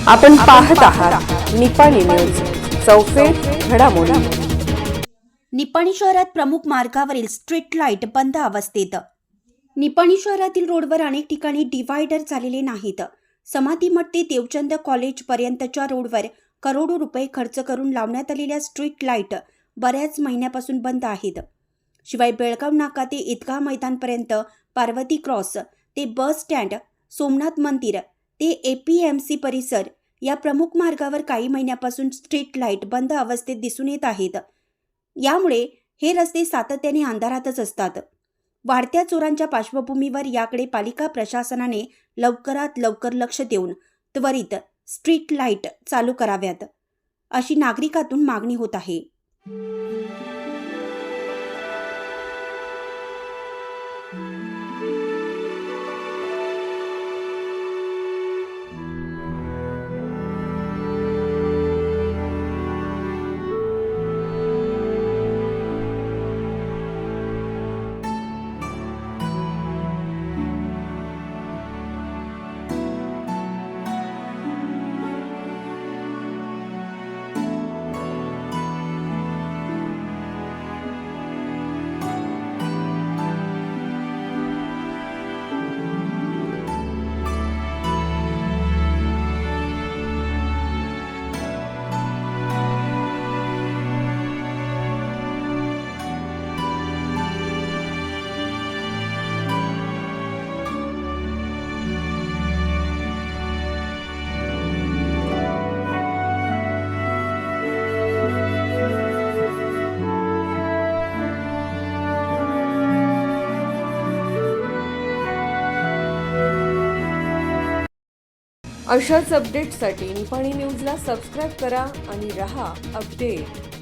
आपण पाहत आहात निपाणी न्यूज, चौफेर घडामोडी। निपाणी शहरात प्रमुख मार्गावरील स्ट्रीट लाईट बंद अवस्थेत। निपाणी शहरातील रोडवर अनेक ठिकाणी डिव्हायडर झालेले नाहीत। समाधीमठ ते देवचंद कॉलेज पर्यंतच्या रोडवर करोडो रुपये खर्च करून लावण्यात आलेल्या स्ट्रीट लाईट बऱ्याच महिन्यापासून बंद आहेत। शिवाय बेळगाव नाका ते ईदगाह मैदानपर्यंत, पार्वती क्रॉस ते बस स्टँड, सोमनाथ मंदिर ते APMC परिसर या प्रमुख मार्गावर काही महिन्यापासून स्ट्रीट लाईट बंद अवस्थेत दिसून येत आहेत। यामुळे हे रस्ते सातत्याने अंधारातच असतात। वाढत्या चोरांच्या पार्श्वभूमीवर याकडे पालिका प्रशासनाने लवकरात लवकर लक्ष देऊन त्वरित स्ट्रीट लाईट चालू कराव्यात, अशी नागरिकातून मागणी होत आहे। अशाच अपडेट्ससाठी निपाणी न्यूजला सबस्क्राईब करा आणि रहा अपडेट।